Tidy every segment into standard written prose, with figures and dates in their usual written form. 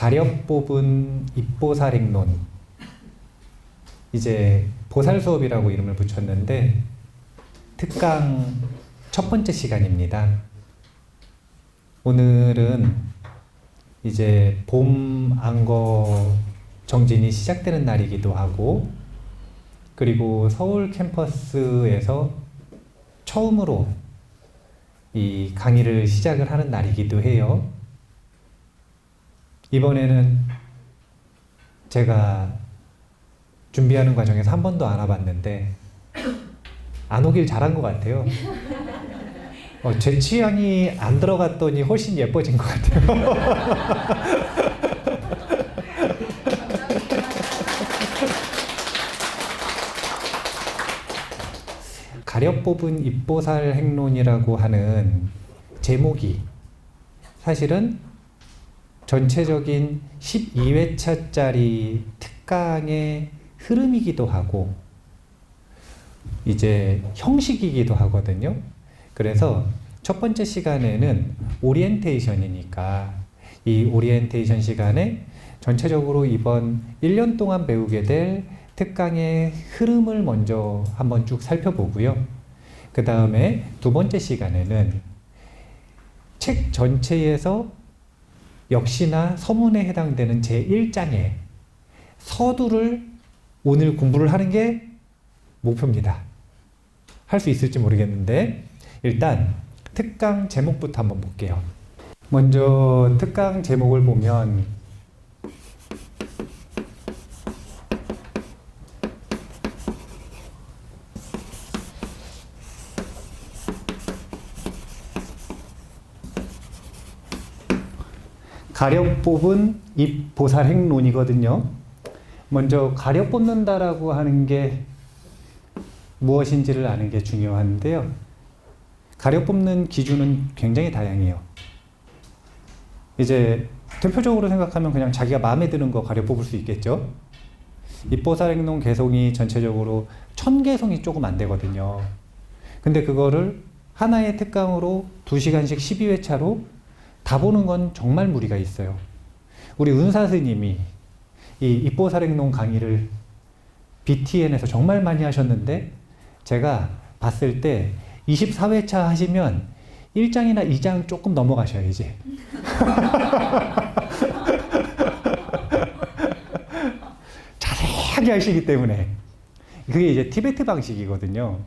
가력 뽑은 입보살행론, 이제 보살 수업이라고 이름을 붙였는데 특강 첫 번째 시간입니다. 오늘은 이제 봄 안거 정진이 시작되는 날이기도 하고, 그리고 서울 캠퍼스에서 처음으로 이 강의를 시작을 하는 날이기도 해요. 이번에는 제가 준비하는 과정에서 한 번도 안 와봤는데 안 오길 잘한 것 같아요. 제 취향이 안 들어갔더니 훨씬 예뻐진 것 같아요. 가력 뽑은 입보살 행론이라고 하는 제목이 사실은 전체적인 12회차짜리 특강의 흐름이기도 하고 이제 형식이기도 하거든요. 그래서 첫 번째 시간에는 오리엔테이션이니까 이 오리엔테이션 시간에 전체적으로 이번 1년 동안 배우게 될 특강의 흐름을 먼저 한번 쭉 살펴보고요. 그 다음에 두 번째 시간에는 책 전체에서 역시나 서문에 해당되는 제1장의 서두를 오늘 공부를 하는 게 목표입니다. 할 수 있을지 모르겠는데 일단 특강 제목부터 한번 볼게요. 먼저 특강 제목을 보면 가력 뽑은 입보살행론이거든요. 먼저 가력 뽑는다라고 하는 게 무엇인지를 아는 게 중요한데요. 가력 뽑는 기준은 굉장히 다양해요. 이제 대표적으로 생각하면 그냥 자기가 마음에 드는 거 가력 뽑을 수 있겠죠. 입보살행론 개송이 전체적으로 1000개송이 조금 안 되거든요. 근데 그거를 하나의 특강으로 2시간씩 12회차로 다 보는 건 정말 무리가 있어요. 우리 은사 스님이 이 입보살행론 강의를 BTN에서 정말 많이 하셨는데 제가 봤을 때 24회차 하시면 1장이나 2장 조금 넘어가셔요 이제. 자세하게 하시기 때문에 그게 이제 티베트 방식이거든요.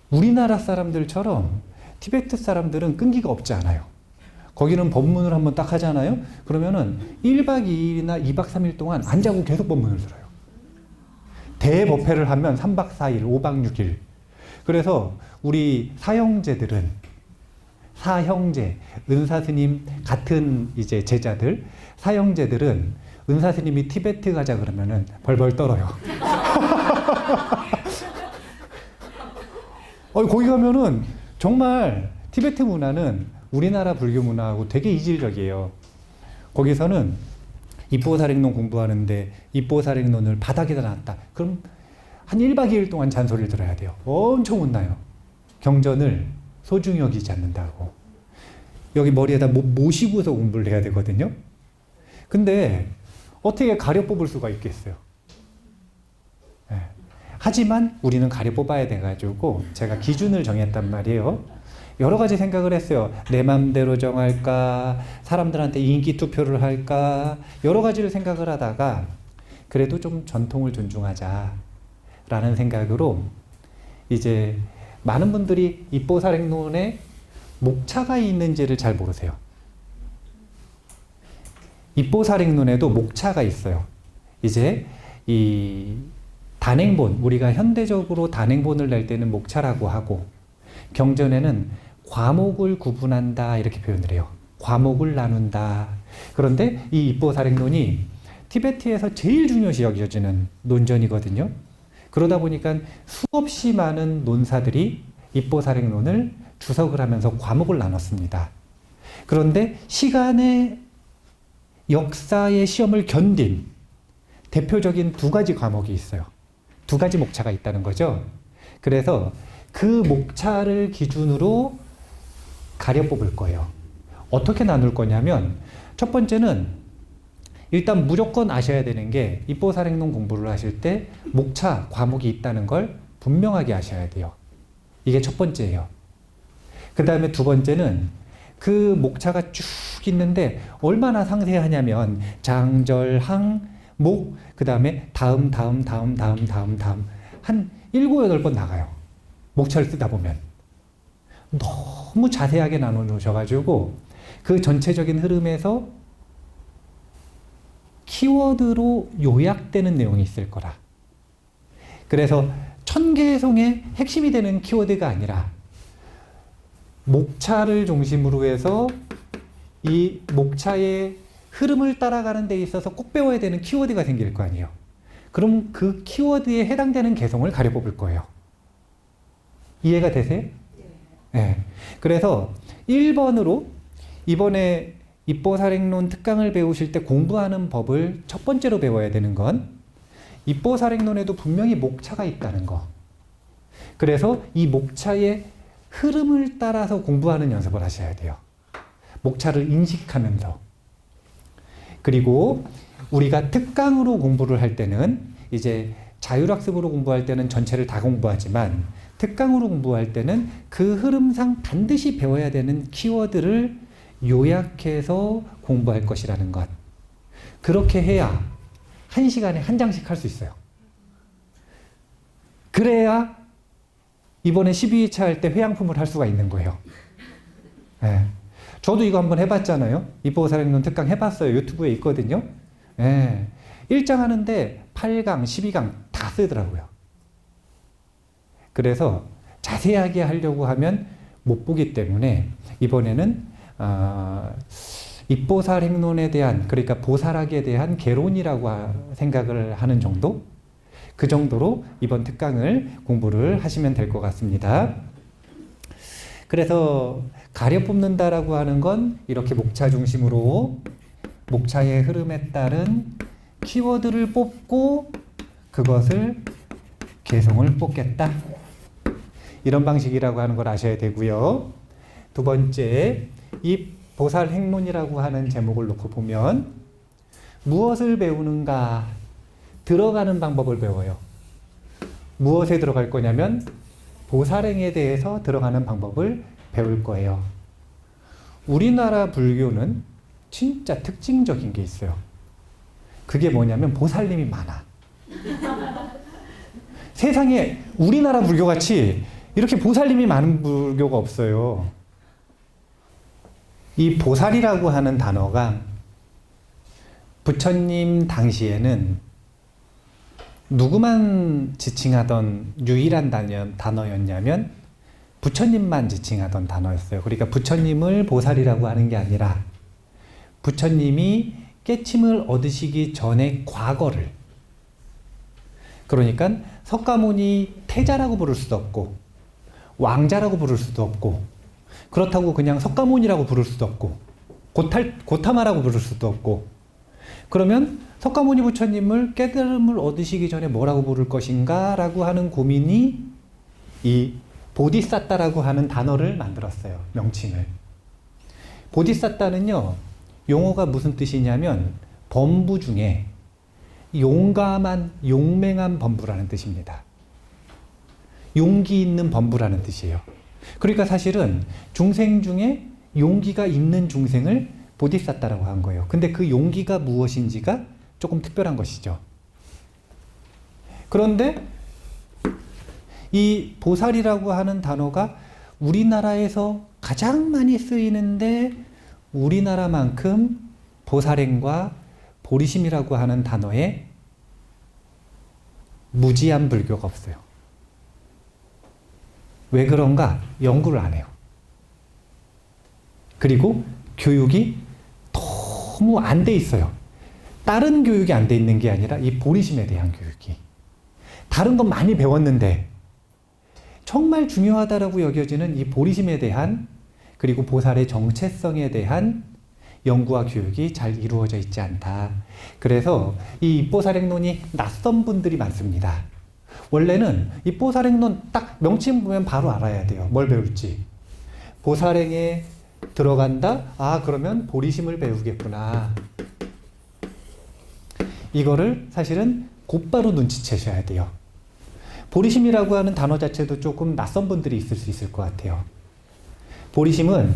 우리나라 사람들처럼 티베트 사람들은 끈기가 없지 않아요. 거기는 법문을 한번 딱 하잖아요. 그러면은 1박 2일이나 2박 3일 동안 안 자고 계속 법문을 들어요. 대법회를 하면 3박 4일, 5박 6일. 그래서 우리 사형제, 은사스님 같은 이제 제자들, 사형제들은 은사스님이 티베트 가자 그러면은 벌벌 떨어요. 거기 가면은 정말 티베트 문화는 우리나라 불교 문화하고 되게 이질적이에요. 거기서는 입보살행론 공부하는데 입보살행론을 바닥에다 놨다. 그럼 한 1박 2일 동안 잔소리를 들어야 돼요. 엄청 혼나요. 경전을 소중히 여기지 않는다고. 여기 머리에다 모시고서 공부를 해야 되거든요. 근데 어떻게 가려 뽑을 수가 있겠어요. 네. 하지만 우리는 가려 뽑아야 돼가지고 제가 기준을 정했단 말이에요. 여러 가지 생각을 했어요. 내 맘대로 정할까? 사람들한테 인기 투표를 할까? 여러 가지를 생각을 하다가 그래도 좀 전통을 존중하자 라는 생각으로 이제 많은 분들이 입보살행론에 목차가 있는지를 잘 모르세요. 입보살행론에도 목차가 있어요. 이제 이 단행본, 우리가 현대적으로 단행본을 낼 때는 목차라고 하고 경전에는 과목을 구분한다 이렇게 표현을 해요. 과목을 나눈다. 그런데 이 입보살행론이 티베트에서 제일 중요시 여겨지는 논전이거든요. 그러다 보니까 수없이 많은 논사들이 입보살행론을 주석을 하면서 과목을 나눴습니다. 그런데 시간의 역사의 시험을 견딘 대표적인 두 가지 과목이 있어요. 두 가지 목차가 있다는 거죠. 그래서 그 목차를 기준으로 가려 뽑을 거예요. 어떻게 나눌 거냐면 첫 번째는 일단 무조건 아셔야 되는 게 입보살행론 공부를 하실 때 목차 과목이 있다는 걸 분명하게 아셔야 돼요. 이게 첫 번째예요. 그 다음에 두 번째는 그 목차가 쭉 있는데 얼마나 상세하냐면 장절, 항, 목, 그 다음에 다음 한 7, 8번 나가요. 목차를 쓰다 보면. 너무 자세하게 나눠 놓으셔가지고 그 전체적인 흐름에서 키워드로 요약되는 내용이 있을 거라. 그래서 천계송의 핵심이 되는 키워드가 아니라 목차를 중심으로 해서 이 목차의 흐름을 따라가는 데 있어서 꼭 배워야 되는 키워드가 생길 거 아니에요. 그럼 그 키워드에 해당되는 개성을 가려 뽑을 거예요. 이해가 되세요? 네. 그래서 1번으로 이번에 입보살행론 특강을 배우실 때 공부하는 법을 첫 번째로 배워야 되는 건 입보살행론에도 분명히 목차가 있다는 거. 그래서 이 목차의 흐름을 따라서 공부하는 연습을 하셔야 돼요. 목차를 인식하면서. 그리고 우리가 특강으로 공부를 할 때는 이제 자율학습으로 공부할 때는 전체를 다 공부하지만 특강으로 공부할 때는 그 흐름상 반드시 배워야 되는 키워드를 요약해서 공부할 것이라는 것. 그렇게 해야 1시간에 한 장씩 할 수 있어요. 그래야 이번에 12회차 할 때 회양품을 할 수가 있는 거예요. 네. 저도 이거 한번 해봤잖아요. 입보살행론 특강 해봤어요. 유튜브에 있거든요. 네. 1장 하는데 8강, 12강 다 쓰더라고요. 그래서 자세하게 하려고 하면 못 보기 때문에 이번에는 입보살행론에 대한, 그러니까 보살학에 대한 개론이라고 생각을 하는 정도? 그 정도로 이번 특강을 공부를 하시면 될 것 같습니다. 그래서 가려 뽑는다라고 하는 건 이렇게 목차 중심으로 목차의 흐름에 따른 키워드를 뽑고 그것을 개성을 뽑겠다. 이런 방식이라고 하는 걸 아셔야 되고요. 두 번째, 이 보살행론이라고 하는 제목을 놓고 보면 무엇을 배우는가? 들어가는 방법을 배워요. 무엇에 들어갈 거냐면 보살행에 대해서 들어가는 방법을 배울 거예요. 우리나라 불교는 진짜 특징적인 게 있어요. 그게 뭐냐면 보살님이 많아. 세상에 우리나라 불교같이 이렇게 보살님이 많은 불교가 없어요. 이 보살이라고 하는 단어가 부처님 당시에는 누구만 지칭하던 유일한 단어였냐면 부처님만 지칭하던 단어였어요. 그러니까 부처님을 보살이라고 하는 게 아니라 부처님이 깨침을 얻으시기 전의 과거를, 그러니까 석가모니 태자라고 부를 수도 없고 왕자라고 부를 수도 없고 그렇다고 그냥 석가모니라고 부를 수도 없고 고타마라고 부를 수도 없고, 그러면 석가모니 부처님을 깨달음을 얻으시기 전에 뭐라고 부를 것인가 라고 하는 고민이 이 보디사타라고 하는 단어를 만들었어요. 명칭을. 보디사타는요, 용어가 무슨 뜻이냐면 범부 중에 용감한, 용맹한 범부라는 뜻입니다. 용기 있는 범부라는 뜻이에요. 그러니까 사실은 중생 중에 용기가 있는 중생을 보디사타라고 한 거예요. 근데 그 용기가 무엇인지가 조금 특별한 것이죠. 그런데 이 보살이라고 하는 단어가 우리나라에서 가장 많이 쓰이는데 우리나라만큼 보살행과 보리심이라고 하는 단어에 무지한 불교가 없어요. 왜 그런가? 연구를 안 해요. 그리고 교육이 너무 안 돼 있어요. 다른 교육이 안 돼 있는 게 아니라 이 보리심에 대한 교육이. 다른 건 많이 배웠는데 정말 중요하다라고 여겨지는 이 보리심에 대한, 그리고 보살의 정체성에 대한 연구와 교육이 잘 이루어져 있지 않다. 그래서 이 입보살행론이 낯선 분들이 많습니다. 원래는 입보살행론 딱 명칭 보면 바로 알아야 돼요. 뭘 배울지. 보살행에 들어간다? 아, 그러면 보리심을 배우겠구나. 이거를 사실은 곧바로 눈치채셔야 돼요. 보리심이라고 하는 단어 자체도 조금 낯선 분들이 있을 수 있을 것 같아요. 보리심은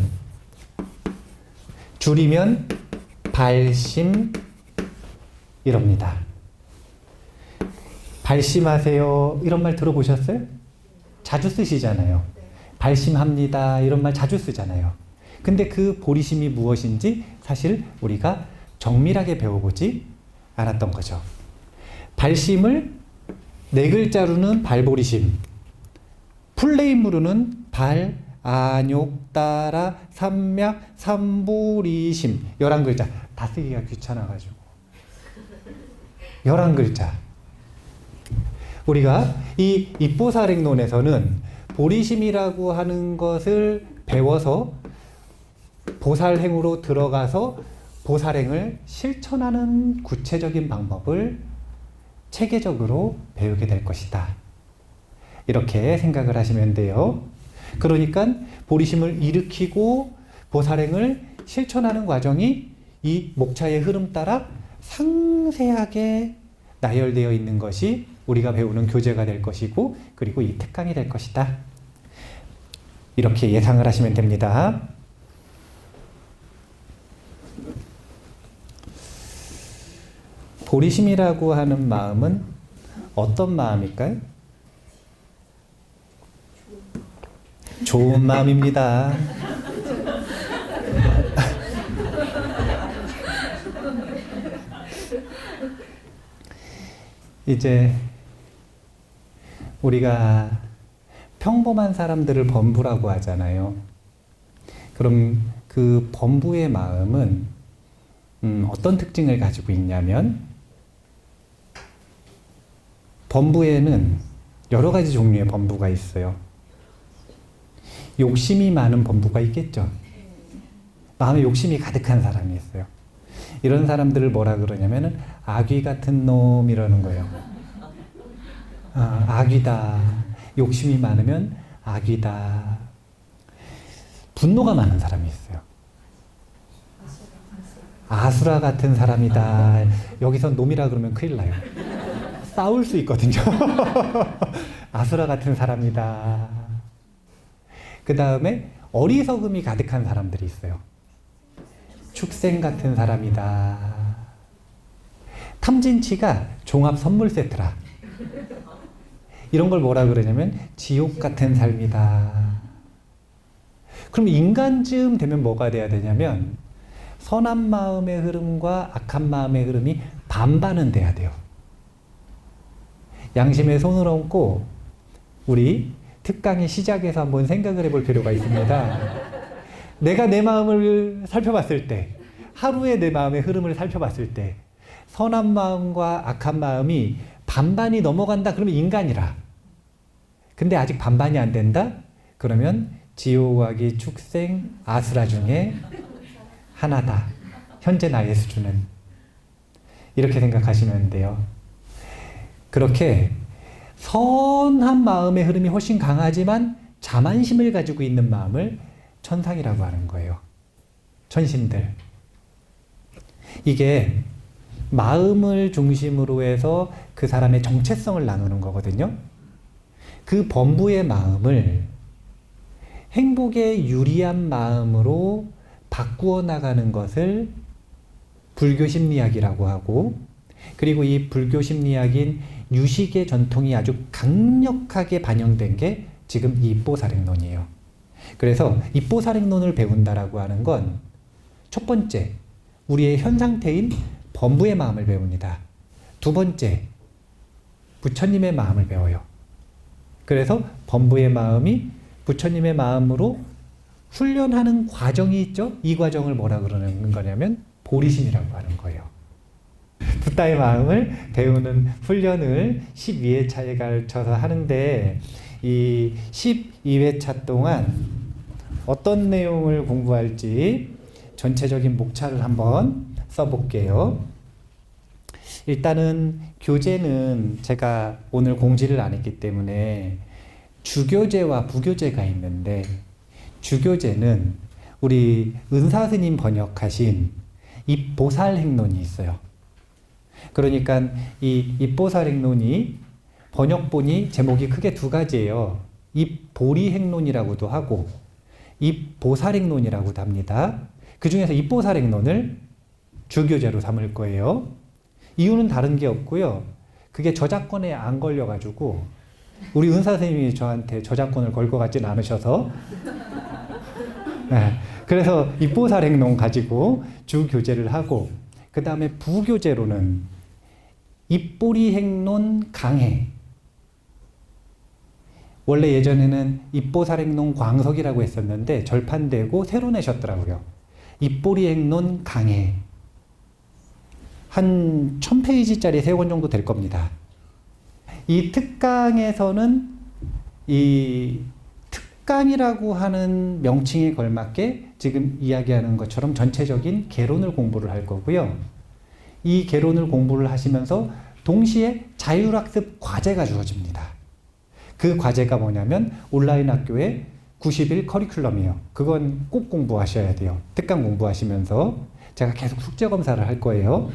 줄이면 발심 이럽니다. 발심하세요 이런 말 들어보셨어요? 자주 쓰시잖아요. 발심합니다 이런 말 자주 쓰잖아요. 근데 그 보리심이 무엇인지 사실 우리가 정밀하게 배워보지 않았던 거죠. 발심을 네 글자로는 발보리심, 풀네임으로는 발, 안욕, 따라, 삼약, 삼보리심 11글자. 다 쓰기가 귀찮아가지고 11글자. 우리가 이 입보살행론에서는 보리심이라고 하는 것을 배워서 보살행으로 들어가서 보살행을 실천하는 구체적인 방법을 체계적으로 배우게 될 것이다. 이렇게 생각을 하시면 돼요. 그러니까 보리심을 일으키고 보살행을 실천하는 과정이 이 목차의 흐름 따라 상세하게 나열되어 있는 것이 우리가 배우는 교재가 될 것이고 그리고 이 특강이 될 것이다. 이렇게 예상을 하시면 됩니다. 보리심이라고 하는 마음은 어떤 마음일까요? 좋은 마음입니다. 이제 우리가 평범한 사람들을 범부라고 하잖아요. 그럼 그 범부의 마음은 어떤 특징을 가지고 있냐면 범부에는 여러 가지 종류의 범부가 있어요. 욕심이 많은 범부가 있겠죠. 마음에 욕심이 가득한 사람이 있어요. 이런 사람들을 뭐라 그러냐면은 아귀 같은 놈이라는 거예요. 아귀다. 욕심이 많으면 아귀다. 분노가 많은 사람이 있어요. 아수라 같은 사람이다. 여기서 놈이라 그러면 큰일 나요. 싸울 수 있거든요. 아수라 같은 사람이다. 그 다음에 어리석음이 가득한 사람들이 있어요. 축생 같은 사람이다. 탐진치가 종합 선물 세트라. 이런 걸 뭐라 그러냐면 지옥 같은 삶이다. 그럼 인간쯤 되면 뭐가 돼야 되냐면 선한 마음의 흐름과 악한 마음의 흐름이 반반은 돼야 돼요. 양심에 손을 얹고 우리 특강의 시작에서 한번 생각을 해볼 필요가 있습니다. 내가 내 마음을 살펴봤을 때, 하루의 내 마음의 흐름을 살펴봤을 때 선한 마음과 악한 마음이 반반이 넘어간다 그러면 인간이라. 근데 아직 반반이 안 된다? 그러면 지옥아기 축생 아수라 중에 하나다. 현재 나의 수준은. 이렇게 생각하시면 돼요. 그렇게 선한 마음의 흐름이 훨씬 강하지만 자만심을 가지고 있는 마음을 천상이라고 하는 거예요. 천신들. 이게 마음을 중심으로 해서 그 사람의 정체성을 나누는 거거든요. 그 범부의 마음을 행복에 유리한 마음으로 바꾸어 나가는 것을 불교 심리학이라고 하고, 그리고 이 불교 심리학인 유식의 전통이 아주 강력하게 반영된 게 지금 이 입보살행론이에요. 그래서 입보살행론을 배운다라고 하는 건 첫 번째, 우리의 현 상태인 범부의 마음을 배웁니다. 두 번째, 부처님의 마음을 배워요. 그래서 범부의 마음이 부처님의 마음으로 훈련하는 과정이 있죠. 이 과정을 뭐라 그러는 거냐면 보리심이라고 하는 거예요. 붓다의 마음을 배우는 훈련을 12회차에 걸쳐서 하는데 이 12회차 동안 어떤 내용을 공부할지 전체적인 목차를 한번 써볼게요. 일단은 교재는 제가 오늘 공지를 안 했기 때문에 주교재와 부교재가 있는데, 주교재는 우리 은사스님 번역하신 입보살행론이 있어요. 그러니까 이 입보살행론이 번역본이 제목이 크게 두 가지예요. 입보리행론이라고도 하고 입보살행론이라고도 합니다. 그 중에서 입보살행론을 주교재로 삼을 거예요. 이유는 다른 게 없고요. 그게 저작권에 안 걸려가지고 우리 은사 선생님이 저한테 저작권을 걸 것 같지는 않으셔서 네, 그래서 입보살행론 가지고 주교재를 하고 그 다음에 부교재로는 입보리행론 강해. 원래 예전에는 입보살행론 광석이라고 했었는데 절판되고 새로 내셨더라고요. 입보리행론 강해. 한 1000페이지짜리 3권 정도 될 겁니다. 이 특강에서는 이 특강이라고 하는 명칭에 걸맞게 지금 이야기하는 것처럼 전체적인 개론을 공부를 할 거고요. 이 개론을 공부를 하시면서 동시에 자율학습 과제가 주어집니다. 그 과제가 뭐냐면 온라인 학교의 90일 커리큘럼이에요. 그건 꼭 공부하셔야 돼요. 특강 공부하시면서 제가 계속 숙제 검사를 할 거예요.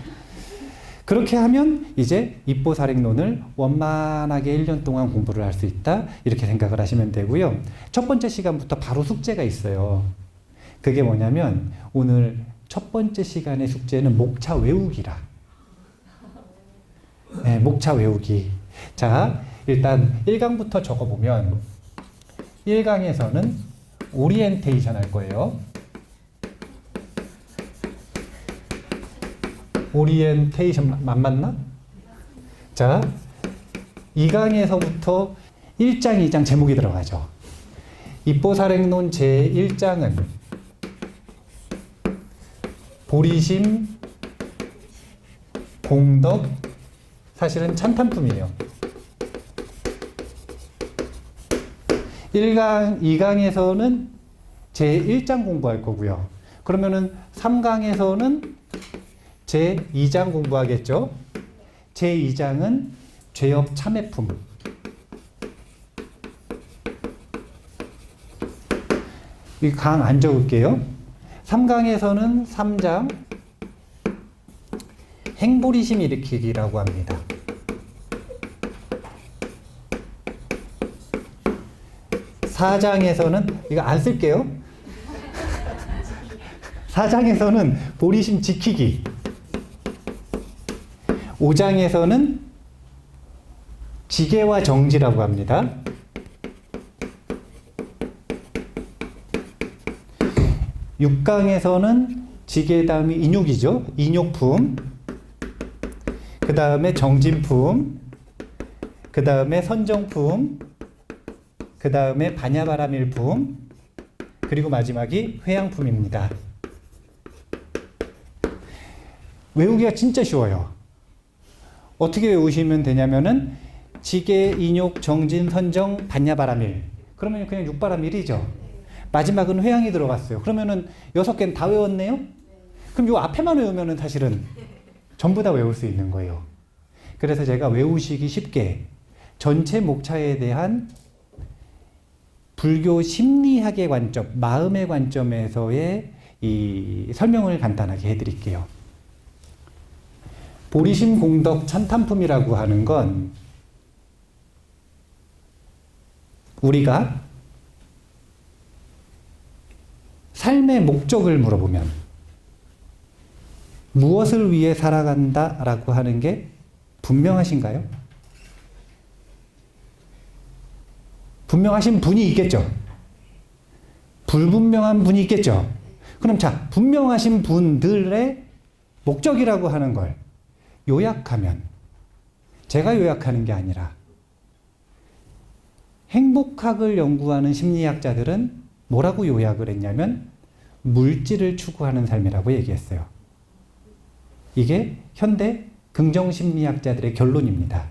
그렇게 하면 이제 입보살행론을 원만하게 1년 동안 공부를 할 수 있다 이렇게 생각을 하시면 되고요. 첫 번째 시간부터 바로 숙제가 있어요. 그게 뭐냐면 오늘 첫 번째 시간의 숙제는 목차 외우기라. 네, 목차 외우기. 자, 일단 1강부터 적어보면 1강에서는 오리엔테이션 할 거예요. 오리엔테이션 안 맞나? 자, 2강에서부터 1장, 2장 제목이 들어가죠. 입보살행론 제1장은 보리심, 공덕, 사실은 찬탄품이에요. 1강, 2강에서는 제1장 공부할 거고요. 그러면은 3강에서는 제2장 공부하겠죠. 제2장은 죄업 참회품. 이 강 안 적을게요. 3강에서는 3장 행보리심 일으키기라고 합니다. 4장에서는 이거 안 쓸게요. 4장에서는 보리심 지키기. 5장에서는 지계와 정지라고 합니다. 6강에서는 지계 다음이 인욕이죠. 인욕품. 그 다음에 정진품. 그 다음에 선정품. 그 다음에 반야바라밀품. 그리고 마지막이 회양품입니다. 외우기가 진짜 쉬워요. 어떻게 외우시면 되냐면은 지계, 인욕, 정진, 선정, 반야바라밀. 그러면 그냥 육바라밀이죠. 마지막은 회양이 들어갔어요. 그러면은 6개는 다 외웠네요? 그럼 요 앞에만 외우면은 사실은 전부 다 외울 수 있는 거예요. 그래서 제가 외우시기 쉽게 전체 목차에 대한 불교 심리학의 관점, 마음의 관점에서의 이 설명을 간단하게 해드릴게요. 보리심 공덕 찬탄품이라고 하는 건 우리가 삶의 목적을 물어보면 무엇을 위해 살아간다라고 하는 게 분명하신가요? 분명하신 분이 있겠죠. 불분명한 분이 있겠죠. 그럼 자, 분명하신 분들의 목적이라고 하는 걸 요약하면, 제가 요약하는 게 아니라 행복학을 연구하는 심리학자들은 뭐라고 요약을 했냐면 물질을 추구하는 삶이라고 얘기했어요. 이게 현대 긍정심리학자들의 결론입니다.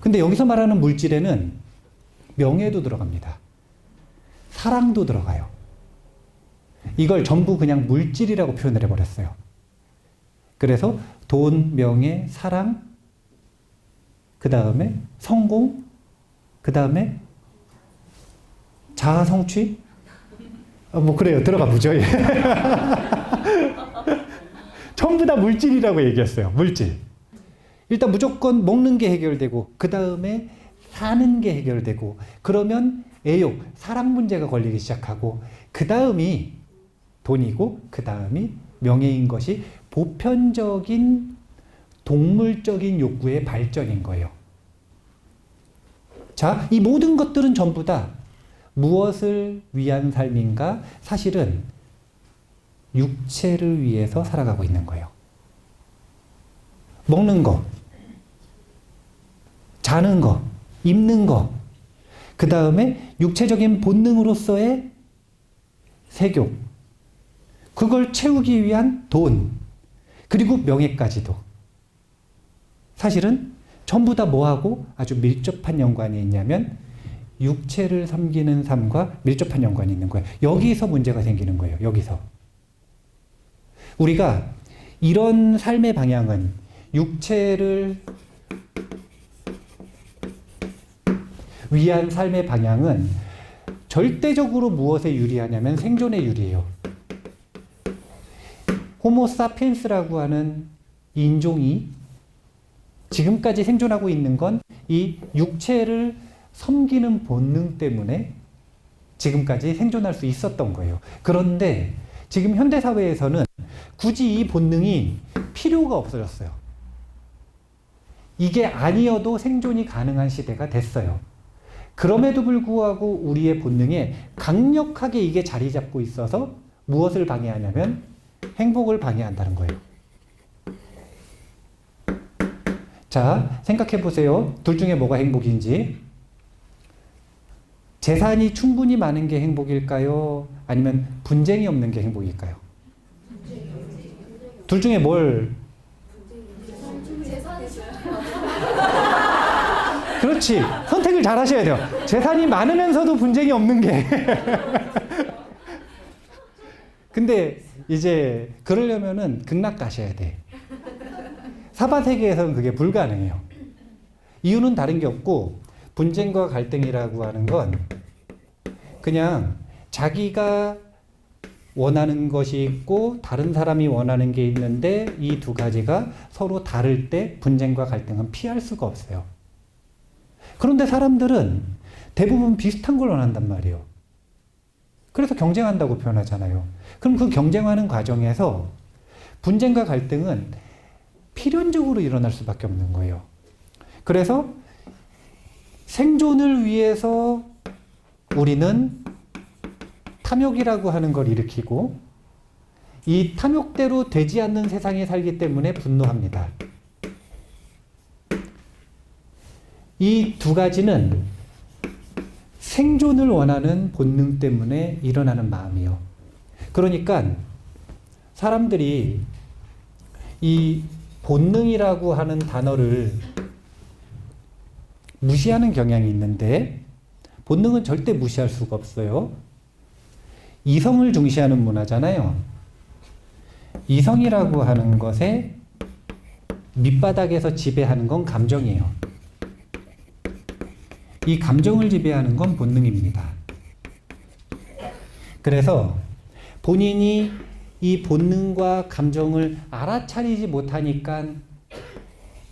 근데 여기서 말하는 물질에는 명예도 들어갑니다. 사랑도 들어가요. 이걸 전부 그냥 물질이라고 표현을 해버렸어요. 그래서 돈, 명예, 사랑, 그 다음에 성공, 그 다음에 자아 성취? 뭐 그래요. 들어가 보죠. 전부 다 물질이라고 얘기했어요. 물질. 일단 무조건 먹는 게 해결되고 그 다음에 사는 게 해결되고 그러면 애욕, 사랑 문제가 걸리기 시작하고 그 다음이 돈이고 그 다음이 명예인 것이 보편적인 동물적인 욕구의 발전인 거예요. 자, 이 모든 것들은 전부 다 무엇을 위한 삶인가? 사실은 육체를 위해서 살아가고 있는 거예요. 먹는 거, 자는 거, 입는 거, 그 다음에 육체적인 본능으로서의 색욕, 그걸 채우기 위한 돈, 그리고 명예까지도. 사실은 전부 다 뭐하고 아주 밀접한 연관이 있냐면 육체를 섬기는 삶과 밀접한 연관이 있는 거예요. 여기서 문제가 생기는 거예요. 여기서. 우리가 이런 삶의 방향은 육체를 위한 삶의 방향은 절대적으로 무엇에 유리하냐면 생존에 유리해요. 호모사피엔스라고 하는 인종이 지금까지 생존하고 있는 건 이 육체를 섬기는 본능 때문에 지금까지 생존할 수 있었던 거예요. 그런데 지금 현대사회에서는 굳이 이 본능이 필요가 없어졌어요. 이게 아니어도 생존이 가능한 시대가 됐어요. 그럼에도 불구하고 우리의 본능에 강력하게 이게 자리 잡고 있어서 무엇을 방해하냐면 행복을 방해한다는 거예요. 자, 생각해 보세요. 둘 중에 뭐가 행복인지. 재산이 충분히 많은 게 행복일까요? 아니면 분쟁이 없는 게 행복일까요? 둘 중에 뭘? 그렇지. 선택을 잘 하셔야 돼요. 재산이 많으면서도 분쟁이 없는 게. 근데 이제 그러려면은 극락 가셔야 돼. 사바세계에서는 그게 불가능해요. 이유는 다른 게 없고 분쟁과 갈등이라고 하는 건 그냥 자기가 원하는 것이 있고 다른 사람이 원하는 게 있는데 이 두 가지가 서로 다를 때 분쟁과 갈등은 피할 수가 없어요. 그런데 사람들은 대부분 비슷한 걸 원한단 말이에요. 그래서 경쟁한다고 표현하잖아요. 그럼 그 경쟁하는 과정에서 분쟁과 갈등은 필연적으로 일어날 수밖에 없는 거예요. 그래서 생존을 위해서 우리는 탐욕이라고 하는 걸 일으키고 이 탐욕대로 되지 않는 세상에 살기 때문에 분노합니다. 이 두 가지는 생존을 원하는 본능 때문에 일어나는 마음이에요. 그러니까 사람들이 이 본능이라고 하는 단어를 무시하는 경향이 있는데 본능은 절대 무시할 수가 없어요. 이성을 중시하는 문화잖아요. 이성이라고 하는 것에 밑바닥에서 지배하는 건 감정이에요. 이 감정을 지배하는 건 본능입니다. 그래서 본인이 이 본능과 감정을 알아차리지 못하니까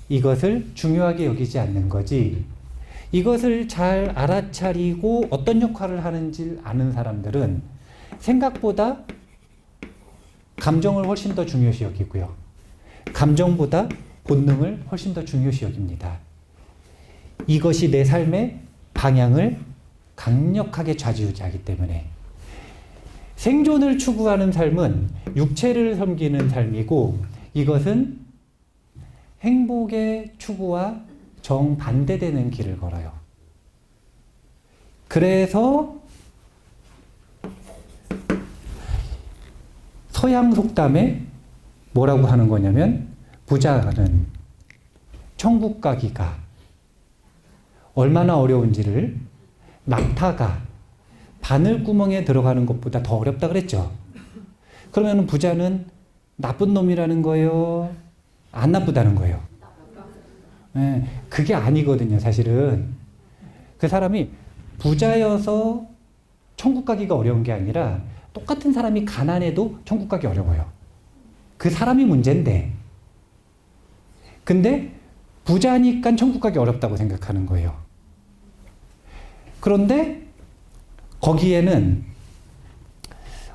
이것을 중요하게 여기지 않는 거지. 이것을 잘 알아차리고 어떤 역할을 하는지 아는 사람들은 생각보다 감정을 훨씬 더 중요시 여기고요. 감정보다 본능을 훨씬 더 중요시 여깁니다. 이것이 내 삶의 방향을 강력하게 좌지우지하기 때문에 생존을 추구하는 삶은 육체를 섬기는 삶이고 이것은 행복의 추구와 정반대되는 길을 걸어요. 그래서 서양 속담에 뭐라고 하는 거냐면 부자는 천국 가기가 얼마나 어려운지를 낙타가 바늘구멍에 들어가는 것보다 더 어렵다 그랬죠. 그러면 부자는 나쁜 놈이라는 거예요? 안 나쁘다는 거예요? 네, 그게 아니거든요, 사실은. 그 사람이 부자여서 천국 가기가 어려운 게 아니라 똑같은 사람이 가난해도 천국 가기 어려워요. 그 사람이 문제인데. 근데 부자니까 천국 가기 어렵다고 생각하는 거예요. 그런데 거기에는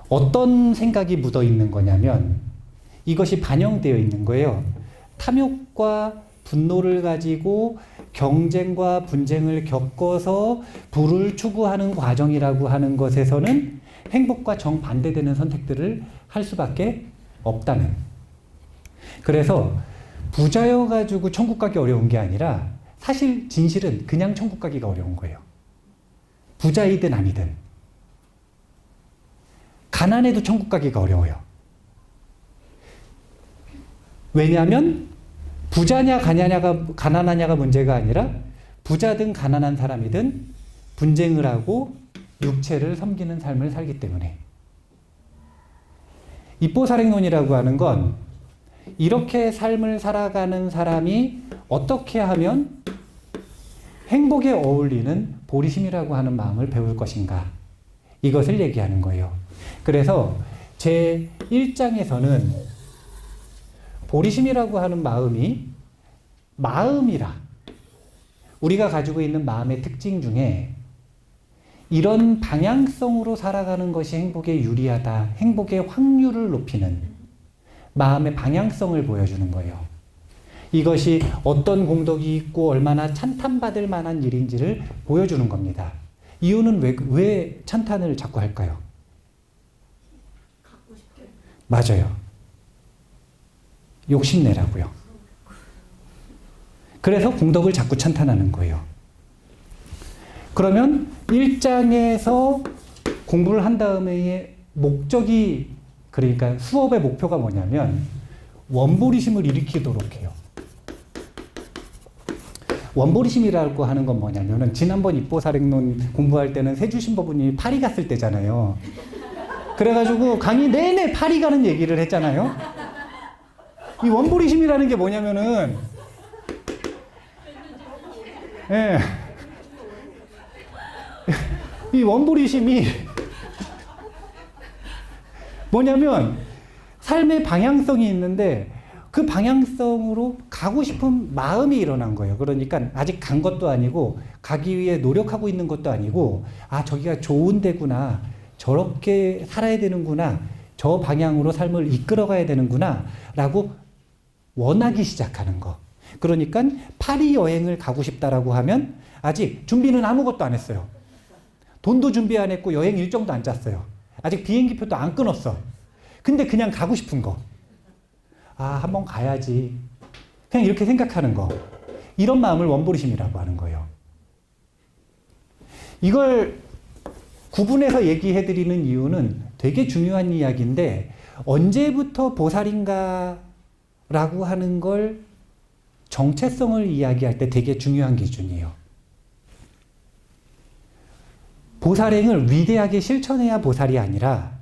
어떤 생각이 묻어 있는 거냐면 이것이 반영되어 있는 거예요. 탐욕과 분노를 가지고 경쟁과 분쟁을 겪어서 부를 추구하는 과정이라고 하는 것에서는 행복과 정반대되는 선택들을 할 수밖에 없다는. 그래서 부자여가지고 천국 가기 어려운 게 아니라 사실 진실은 그냥 천국 가기가 어려운 거예요. 부자이든 아니든. 가난해도 천국 가기가 어려워요. 왜냐하면 부자냐 가난하냐가 문제가 아니라 부자든 가난한 사람이든 분쟁을 하고 육체를 섬기는 삶을 살기 때문에. 입보살행론이라고 하는 건 이렇게 삶을 살아가는 사람이 어떻게 하면 행복에 어울리는 보리심이라고 하는 마음을 배울 것인가, 이것을 얘기하는 거예요. 그래서 제 1장에서는 보리심이라고 하는 마음이 마음이라, 우리가 가지고 있는 마음의 특징 중에 이런 방향성으로 살아가는 것이 행복에 유리하다, 행복의 확률을 높이는 마음의 방향성을 보여주는 거예요. 이것이 어떤 공덕이 있고 얼마나 찬탄받을 만한 일인지를 보여주는 겁니다. 이유는 왜 찬탄을 자꾸 할까요? 갖고 싶게. 맞아요. 욕심내라고요. 그래서 공덕을 자꾸 찬탄하는 거예요. 그러면 1장에서 공부를 한 다음에 목적이, 그러니까 수업의 목표가 뭐냐면 원보리심을 일으키도록 해요. 원보리심이라고 하는 건 뭐냐면은 지난번 입보살행론 공부할 때는 세주신법분이 파리 갔을 때잖아요. 그래가지고 강의 내내 파리 가는 얘기를 했잖아요. 이 원보리심이라는 게 뭐냐면은, 예. 이 원보리심이 뭐냐면 삶의 방향성이 있는데 그 방향성으로 가고 싶은 마음이 일어난 거예요. 그러니까 아직 간 것도 아니고 가기 위해 노력하고 있는 것도 아니고, 아, 저기가 좋은 데구나, 저렇게 살아야 되는구나, 저 방향으로 삶을 이끌어 가야 되는구나 라고 원하기 시작하는 거. 그러니까 파리 여행을 가고 싶다라고 하면 아직 준비는 아무것도 안 했어요. 돈도 준비 안 했고 여행 일정도 안 짰어요. 아직 비행기표도 안 끊었어. 근데 그냥 가고 싶은 거. 아, 한번 가야지. 그냥 이렇게 생각하는 거. 이런 마음을 원보리심이라고 하는 거예요. 이걸 구분해서 얘기해 드리는 이유는 되게 중요한 이야기인데, 언제부터 보살인가 라고 하는 걸 정체성을 이야기할 때 되게 중요한 기준이에요. 보살행을 위대하게 실천해야 보살이 아니라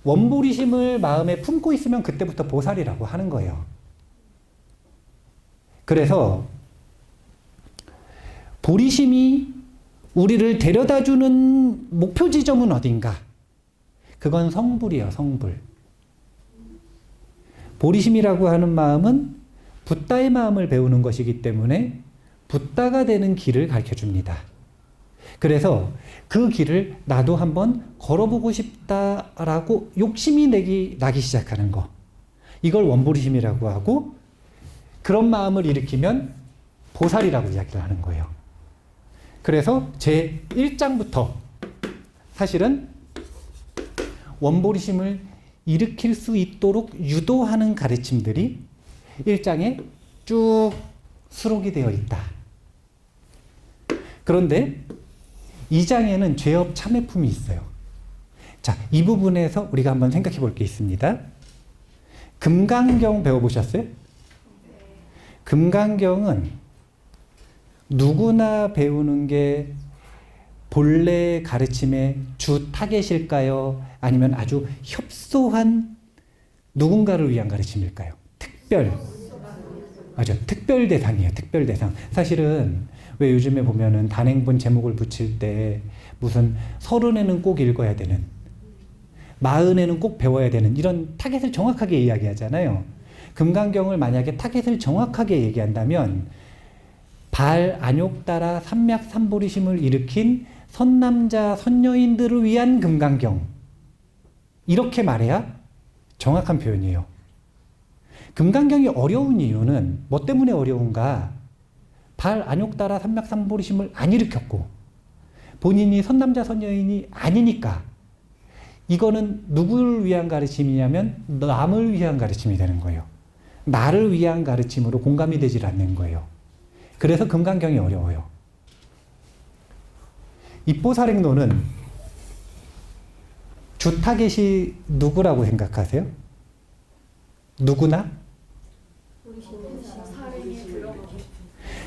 원보리심을 마음에 품고 있으면 그때부터 보살이라고 하는 거예요. 그래서 보리심이 우리를 데려다주는 목표 지점은 어딘가? 그건 성불이에요, 성불. 보리심이라고 하는 마음은 붓다의 마음을 배우는 것이기 때문에 붓다가 되는 길을 가르쳐 줍니다. 그래서 그 길을 나도 한번 걸어보고 싶다라고 욕심이 나기 시작하는 거. 이걸 원보리심이라고 하고, 그런 마음을 일으키면 보살이라고 이야기를 하는 거예요. 그래서 제 1장부터 사실은 원보리심을 일으킬 수 있도록 유도하는 가르침들이 1장에 쭉 수록이 되어 있다. 그런데 2장에는 죄업 참회품이 있어요. 자, 이 부분에서 우리가 한번 생각해 볼 게 있습니다. 금강경 배워보셨어요? 금강경은 누구나 배우는 게 본래 가르침의 주 타겟일까요? 아니면 아주 협소한 누군가를 위한 가르침일까요? 맞아, 특별 대상이에요. 특별 대상. 사실은 왜 요즘에 보면은 단행본 제목을 붙일 때 무슨 30에는 꼭 읽어야 되는, 40에는 꼭 배워야 되는 이런 타겟을 정확하게 이야기하잖아요. 금강경을 만약에 타겟을 정확하게 얘기한다면 발 안욕 따라 삼맥 삼보리심을 일으킨 선남자 선여인들을 위한 금강경, 이렇게 말해야 정확한 표현이에요. 금강경이 어려운 이유는 뭐 때문에 어려운가? 발 안욕 따라 삼맥 삼보리심을 안 일으켰고 본인이 선남자 선여인이 아니니까. 이거는 누구를 위한 가르침이냐면 남을 위한 가르침이 되는 거예요. 나를 위한 가르침으로 공감이 되질 않는 거예요. 그래서 금강경이 어려워요. 입보살행론은 주 타겟이 누구라고 생각하세요? 누구나?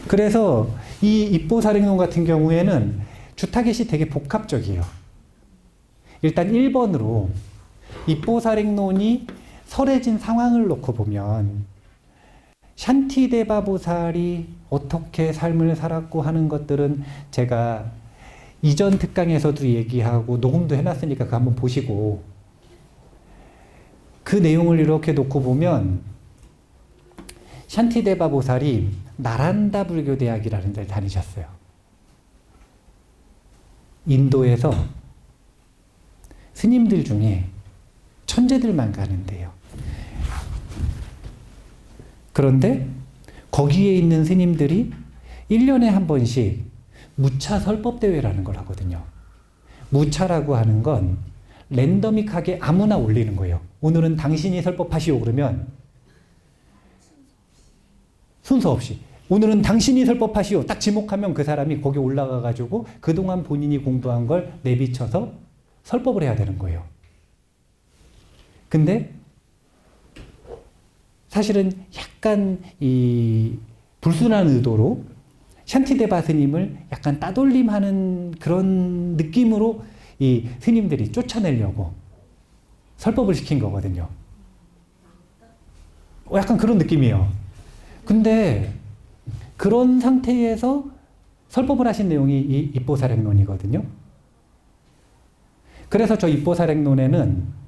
그래서 이 입보살행론 같은 경우에는 주 타겟이 되게 복합적이에요. 일단 1번으로 입보살행론이 설해진 상황을 놓고 보면 샨티데바 보살이 어떻게 삶을 살았고 하는 것들은 제가 이전 특강에서도 얘기하고 녹음도 해놨으니까 그거 한번 보시고, 그 내용을 이렇게 놓고 보면 샨티데바 보살이 나란다 불교대학이라는 데를 다니셨어요. 인도에서 스님들 중에 천재들만 가는데요. 그런데 거기에 있는 스님들이 1년에 한 번씩 무차 설법대회라는 걸 하거든요. 무차라고 하는 건 랜더믹하게 아무나 올리는 거예요. 오늘은 당신이 설법하시오 그러면 순서 없이 오늘은 당신이 설법하시오 딱 지목하면 그 사람이 거기 올라가 가지고 그동안 본인이 공부한 걸 내비쳐서 설법을 해야 되는 거예요. 근데 사실은 약간 이 불순한 의도로 샨티데바 스님을 약간 따돌림하는 그런 느낌으로 이 스님들이 쫓아내려고 설법을 시킨 거거든요. 약간 그런 느낌이에요. 근데 그런 상태에서 설법을 하신 내용이 이 입보살행론이거든요. 그래서 저 입보살행론에는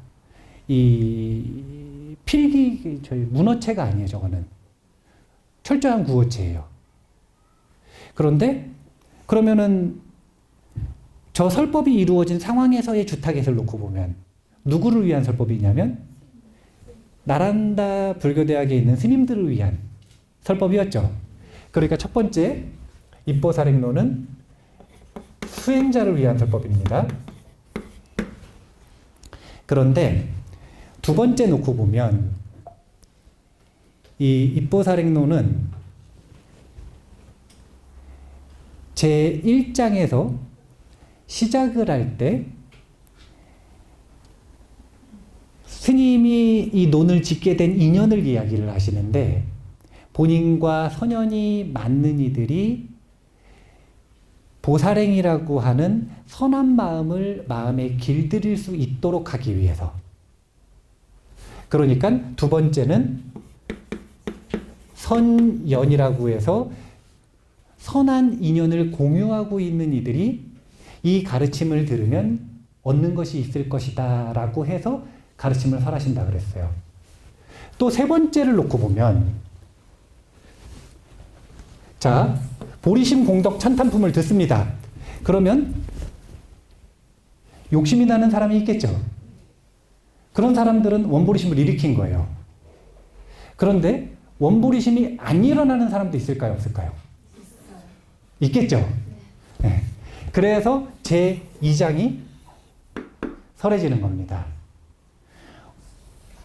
이 필기, 저희 문어체가 아니에요. 저거는 철저한 구어체예요. 그런데 그러면은 저 설법이 이루어진 상황에서의 주타겟을 놓고 보면 누구를 위한 설법이냐면 나란다 불교대학에 있는 스님들을 위한 설법이었죠. 그러니까 첫 번째 입보살행론은 수행자를 위한 설법입니다. 그런데 두 번째 놓고 보면 이 입보살행론은 제 1장에서 시작을 할 때 스님이 이 논을 짓게 된 인연을 이야기를 하시는데 본인과 선연이 맞는 이들이 보살행이라고 하는 선한 마음을 마음에 길들일 수 있도록 하기 위해서. 그러니까 두 번째는 선연이라고 해서 선한 인연을 공유하고 있는 이들이 이 가르침을 들으면 얻는 것이 있을 것이다 라고 해서 가르침을 설하신다 그랬어요. 또 세 번째를 놓고 보면 자, 보리심 공덕 찬탄품을 듣습니다. 그러면 욕심이 나는 사람이 있겠죠. 그런 사람들은 원보리심을 일으킨 거예요. 그런데 원보리심이 안 일어나는 사람도 있을까요? 없을까요? 있겠죠. 네. 그래서 제2장이 설해지는 겁니다.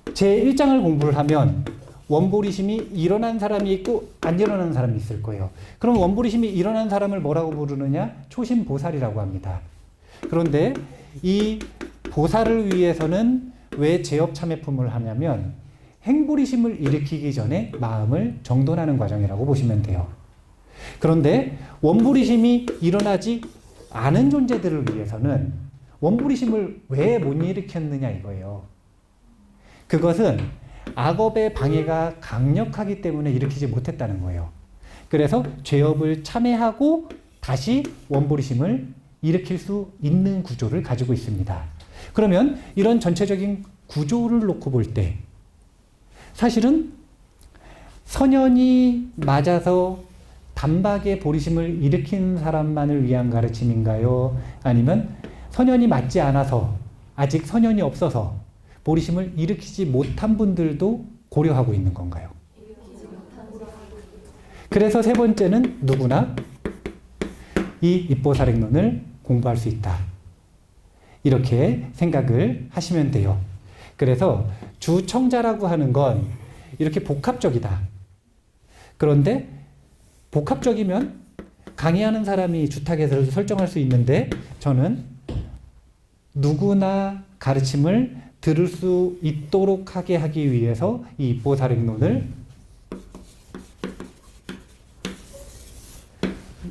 제1장을 공부를 하면 원보리심이 일어난 사람이 있고 안 일어나는 사람이 있을 거예요. 그럼 원보리심이 일어난 사람을 뭐라고 부르느냐? 초심보살이라고 합니다. 그런데 이 보살을 위해서는 왜 제업참회품을 하냐면 행보리심을 일으키기 전에 마음을 정돈하는 과정이라고 보시면 돼요. 그런데 원보리심이 일어나지 않은 존재들을 위해서는 원보리심을 왜 못 일으켰느냐 이거예요. 그것은 악업의 방해가 강력하기 때문에 일으키지 못했다는 거예요. 그래서 죄업을 참회하고 다시 원보리심을 일으킬 수 있는 구조를 가지고 있습니다. 그러면 이런 전체적인 구조를 놓고 볼 때 사실은 선현이 맞아서 단박에 보리심을 일으킨 사람만을 위한 가르침인가요? 아니면 선현이 맞지 않아서 아직 선현이 없어서 보리심을 일으키지 못한 분들도 고려하고 있는 건가요? 그래서 세 번째는 누구나 이 입보살행론을 공부할 수 있다. 이렇게 생각을 하시면 돼요. 그래서 주청자라고 하는 건 이렇게 복합적이다. 그런데 복합적이면 강의하는 사람이 주탁에서 설정할 수 있는데 저는 누구나 가르침을 들을 수 있도록 하게 하기 위해서 이 입보살행론을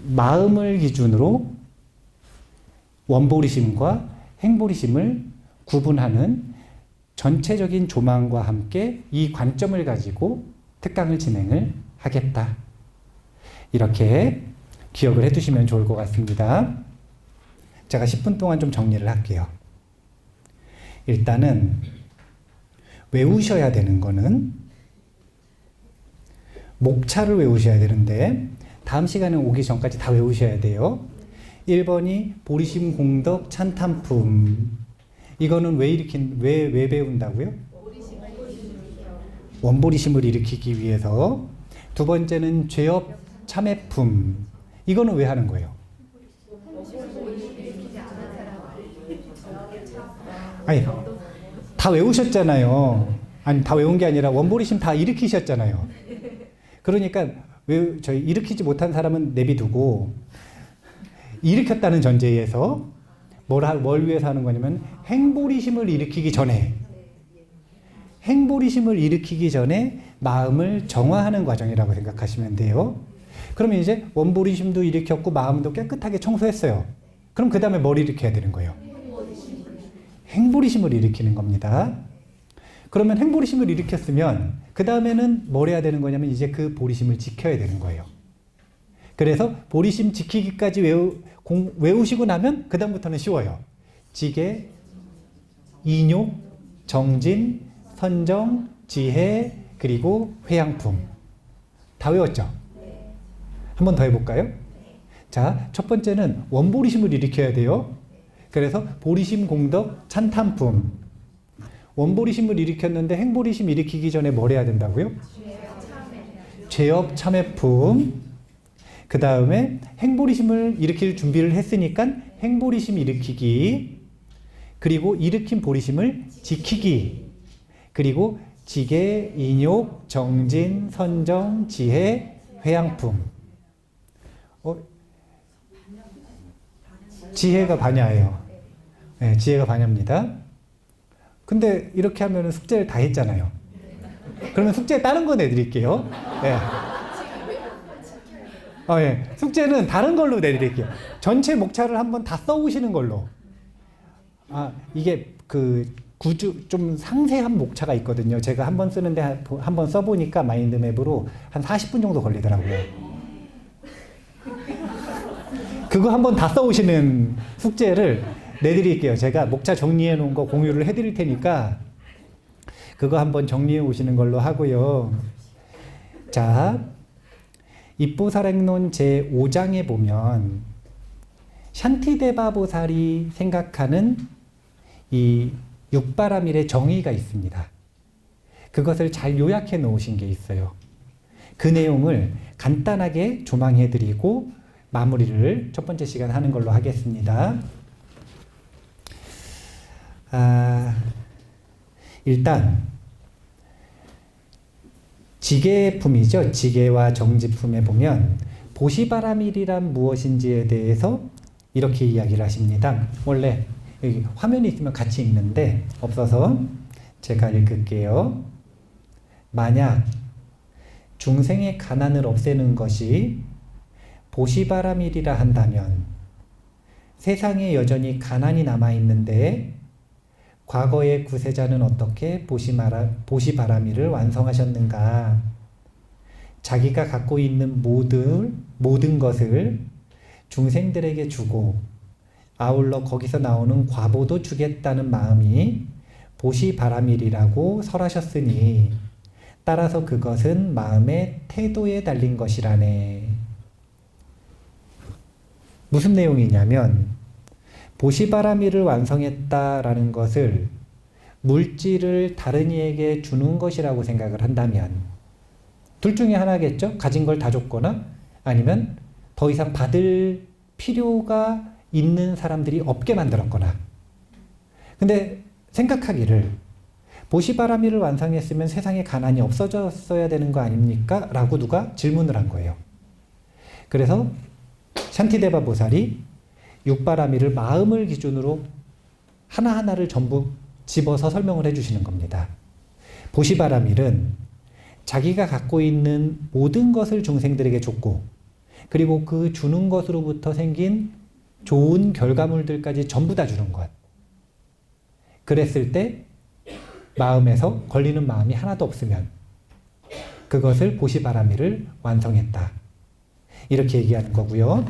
마음을 기준으로 원보리심과 행보리심을 구분하는 전체적인 조망과 함께 이 관점을 가지고 특강을 진행을 하겠다. 이렇게 기억을 해두시면 좋을 것 같습니다. 제가 10분 동안 좀 정리를 할게요. 일단은 외우셔야 되는 거는 목차를 외우셔야 되는데 다음 시간에 오기 전까지 다 외우셔야 돼요. 1번이 보리심 공덕 찬탄품. 이거는 왜 배운다고요? 원보리심을 일으키기 위해서. 두 번째는 죄업 참회품. 이거는 왜 하는 거예요? 아니, 다 외우셨잖아요. 아니, 다 외운 게 아니라 원보리심 다 일으키셨잖아요. 그러니까 저희 일으키지 못한 사람은 내비두고 일으켰다는 전제에서 뭘 위해서 하는 거냐면 행보리심을 일으키기 전에 마음을 정화하는 과정이라고 생각하시면 돼요. 그러면 이제 원보리심도 일으켰고 마음도 깨끗하게 청소했어요. 그럼 그 다음에 뭘 일으켜야 되는 거예요? 행보리심을 일으키는 겁니다. 그러면 행보리심을 일으켰으면 그 다음에는 뭘 해야 되는 거냐면 이제 그 보리심을 지켜야 되는 거예요. 그래서 보리심 지키기까지 외우시고 나면 그 다음부터는 쉬워요. 지계, 인욕, 정진, 선정, 지혜, 그리고 회양품. 다 외웠죠? 한 번 더 해볼까요? 자, 첫 번째는 원보리심을 일으켜야 돼요. 그래서 보리심 공덕 찬탄품. 원보리심을 일으켰는데 행보리심 일으키기 전에 뭘 해야 된다고요? 죄업 참회품. 그 다음에 행보리심을 일으킬 준비를 했으니까 행보리심 일으키기. 그리고 일으킨 보리심을 지키기. 그리고 지계, 인욕, 정진, 선정, 지혜, 회양품. 지혜가 반야예요. 네, 지혜가 반야입니다. 근데 이렇게 하면 숙제를 다 했잖아요. 그러면 숙제 다른 거 내드릴게요. 네. 예. 숙제는 다른 걸로 내드릴게요. 전체 목차를 한번 다 써오시는 걸로. 이게 좀 상세한 목차가 있거든요. 제가 한번 쓰는데 한번 써보니까 마인드맵으로 한 40분 정도 걸리더라고요. 그거 한번 다 써오시는 숙제를 내드릴게요. 제가 목차 정리해 놓은 거 공유를 해드릴 테니까 그거 한번 정리해 오시는 걸로 하고요. 자, 입보살행론 제5장에 보면 샨티데바 보살이 생각하는 이 육바라밀의 정의가 있습니다. 그것을 잘 요약해 놓으신 게 있어요. 그 내용을 간단하게 조망해 드리고 마무리를 첫 번째 시간 하는 걸로 하겠습니다. 일단 지계품이죠. 지계와 정지품에 보면 보시바라밀이란 무엇인지에 대해서 이렇게 이야기를 하십니다. 원래 여기 화면이 있으면 같이 읽는데 없어서 제가 읽을게요. 만약 중생의 가난을 없애는 것이 보시바라밀이라 한다면 세상에 여전히 가난이 남아있는데 과거의 구세자는 어떻게 보시바라밀을 완성하셨는가? 자기가 갖고 있는 모든 것을 중생들에게 주고 아울러 거기서 나오는 과보도 주겠다는 마음이 보시바라밀이라고 설하셨으니 따라서 그것은 마음의 태도에 달린 것이라네. 무슨 내용이냐면 보시바라미를 완성했다라는 것을 물질을 다른 이에게 주는 것이라고 생각을 한다면 둘 중에 하나겠죠? 가진 걸 다 줬거나 아니면 더 이상 받을 필요가 있는 사람들이 없게 만들었거나. 근데 생각하기를 보시바라미를 완성했으면 세상에 가난이 없어졌어야 되는 거 아닙니까? 라고 누가 질문을 한 거예요. 그래서 샨티데바 보살이 육바라미를 마음을 기준으로 하나하나를 전부 집어서 설명을 해주시는 겁니다. 보시바라밀은 자기가 갖고 있는 모든 것을 중생들에게 줬고 그리고 그 주는 것으로부터 생긴 좋은 결과물들까지 전부 다 주는 것. 그랬을 때 마음에서 걸리는 마음이 하나도 없으면 그것을 보시바라밀을 완성했다. 이렇게 얘기하는 거고요.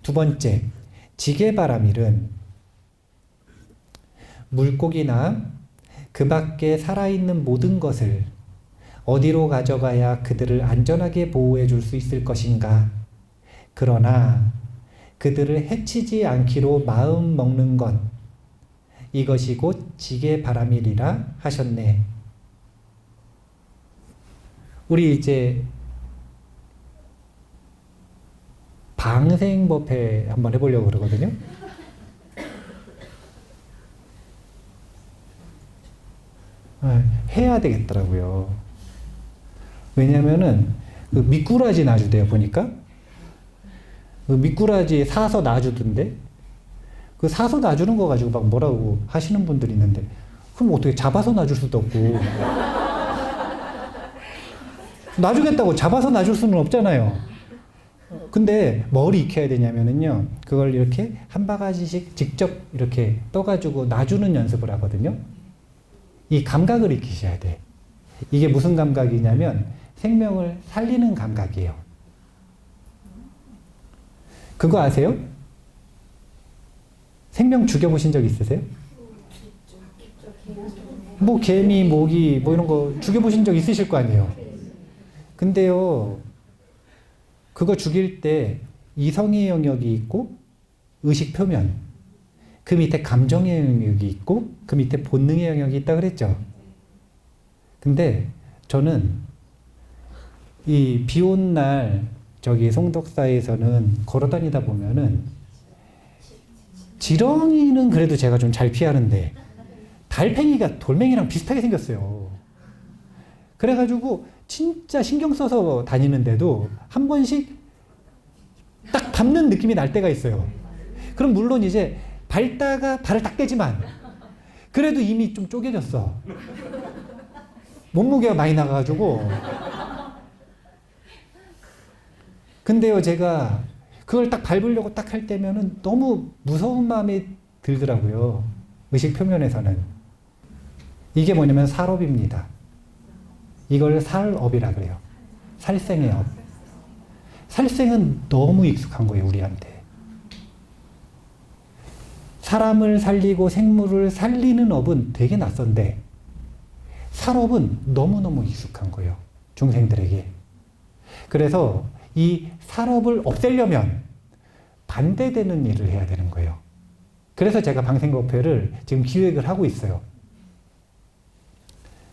두 번째, 지게바라밀은 물고기나 그 밖에 살아있는 모든 것을 어디로 가져가야 그들을 안전하게 보호해 줄 수 있을 것인가. 그러나 그들을 해치지 않기로 마음 먹는 것, 이것이 곧 지게바라밀이라 하셨네. 우리 이제 방생법회 한번 해보려고 그러거든요. 해야 되겠더라고요. 왜냐면은 그 미꾸라지 놔주대요, 보니까. 그 미꾸라지 사서 놔주던데, 그 사서 놔주는 거 가지고 막 뭐라고 하시는 분들이 있는데, 그럼 어떻게 잡아서 놔줄 수도 없고. 놔주겠다고 잡아서 놔줄 수는 없잖아요. 근데 뭘 익혀야 되냐면은요, 그걸 이렇게 한 바가지씩 직접 이렇게 떠가지고 놔주는 연습을 하거든요. 이 감각을 익히셔야 돼. 이게 무슨 감각이냐면 생명을 살리는 감각이에요. 그거 아세요? 생명 죽여보신 적 있으세요? 뭐 개미, 모기 뭐 이런 거 죽여보신 적 있으실 거 아니에요. 근데요, 그거 죽일 때 이성의 영역이 있고 의식 표면, 그 밑에 감정의 영역이 있고 그 밑에 본능의 영역이 있다 그랬죠. 근데 저는 이 비 온 날 저기 송덕사에서는 걸어다니다 보면은 지렁이는 그래도 제가 좀 잘 피하는데 달팽이가 돌멩이랑 비슷하게 생겼어요. 그래가지고 진짜 신경 써서 다니는데도 한 번씩 딱 밟는 느낌이 날 때가 있어요. 그럼 물론 이제 밟다가 발을 딱 떼지만 그래도 이미 좀 쪼개졌어. 몸무게가 많이 나가가지고. 근데요, 제가 그걸 딱 밟으려고 딱 할 때면은 너무 무서운 마음이 들더라고요. 의식 표면에서는. 이게 뭐냐면 살업입니다. 이걸 살업이라 그래요. 살생의 업. 살생은 너무 익숙한 거예요, 우리한테. 사람을 살리고 생물을 살리는 업은 되게 낯선데 살업은 너무너무 익숙한 거예요, 중생들에게. 그래서 이 살업을 없애려면 반대되는 일을 해야 되는 거예요. 그래서 제가 방생법회를 지금 기획을 하고 있어요.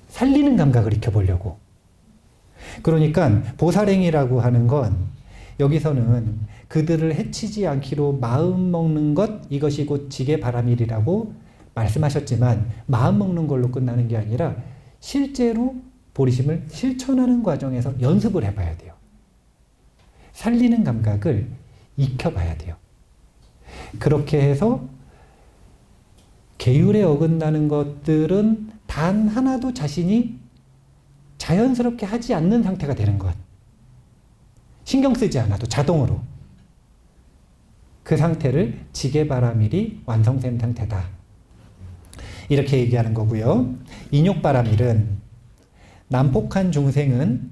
살리는 감각을 익혀보려고. 그러니까 보살행이라고 하는 건 여기서는 그들을 해치지 않기로 마음 먹는 것, 이것이 곧 지게바라밀이라고 말씀하셨지만 마음 먹는 걸로 끝나는 게 아니라 실제로 보리심을 실천하는 과정에서 연습을 해봐야 돼요. 살리는 감각을 익혀봐야 돼요. 그렇게 해서 계율에 어긋나는 것들은 단 하나도 자신이 자연스럽게 하지 않는 상태가 되는 것. 신경 쓰지 않아도 자동으로. 그 상태를 지게바라밀이 완성된 상태다. 이렇게 얘기하는 거고요. 인욕바라밀은 난폭한 중생은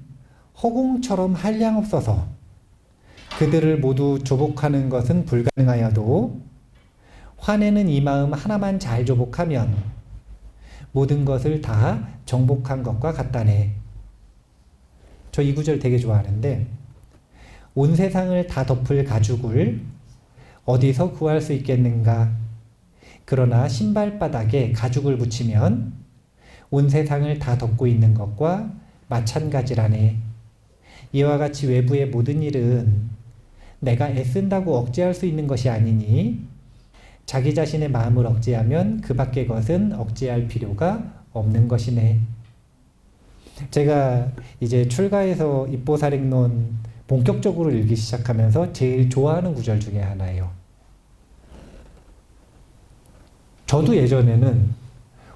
허공처럼 한량없어서 그들을 모두 조복하는 것은 불가능하여도 화내는 이 마음 하나만 잘 조복하면 모든 것을 다 정복한 것과 같다네. 저 이 구절 되게 좋아하는데 온 세상을 다 덮을 가죽을 어디서 구할 수 있겠는가? 그러나 신발바닥에 가죽을 붙이면 온 세상을 다 덮고 있는 것과 마찬가지라네. 이와 같이 외부의 모든 일은 내가 애쓴다고 억제할 수 있는 것이 아니니 자기 자신의 마음을 억제하면 그 밖의 것은 억제할 필요가 없는 것이네. 제가 이제 출가해서 입보살행론 본격적으로 읽기 시작하면서 제일 좋아하는 구절 중에 하나예요. 저도 예전에는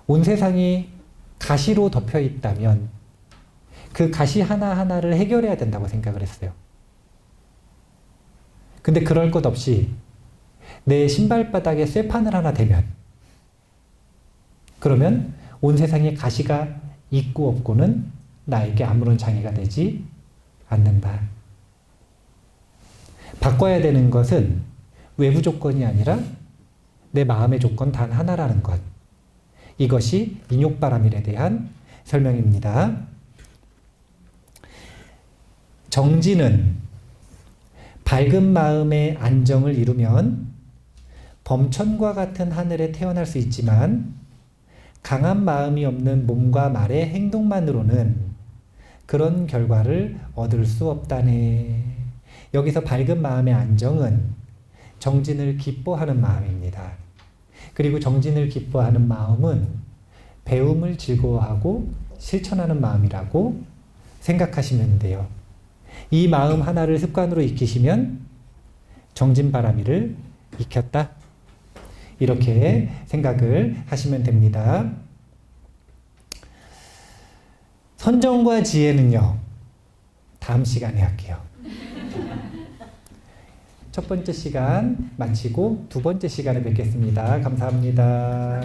온 세상이 가시로 덮여 있다면 그 가시 하나하나를 해결해야 된다고 생각을 했어요. 근데 그럴 것 없이 내 신발바닥에 쇠판을 하나 대면 그러면 온 세상에 가시가 있고 없고는 나에게 아무런 장애가 되지 않는다. 바꿔야 되는 것은 외부 조건이 아니라 내 마음의 조건 단 하나라는 것. 이것이 인욕바람일에 대한 설명입니다. 정진은 밝은 마음의 안정을 이루면 범천과 같은 하늘에 태어날 수 있지만 강한 마음이 없는 몸과 말의 행동만으로는 그런 결과를 얻을 수 없다네. 여기서 밝은 마음의 안정은 정진을 기뻐하는 마음입니다. 그리고 정진을 기뻐하는 마음은 배움을 즐거워하고 실천하는 마음이라고 생각하시면 돼요. 이 마음 하나를 습관으로 익히시면 정진바람이를 익혔다. 이렇게 생각을 하시면 됩니다. 선정과 지혜는요, 다음 시간에 할게요. 첫 번째 시간 마치고 두 번째 시간에 뵙겠습니다. 감사합니다.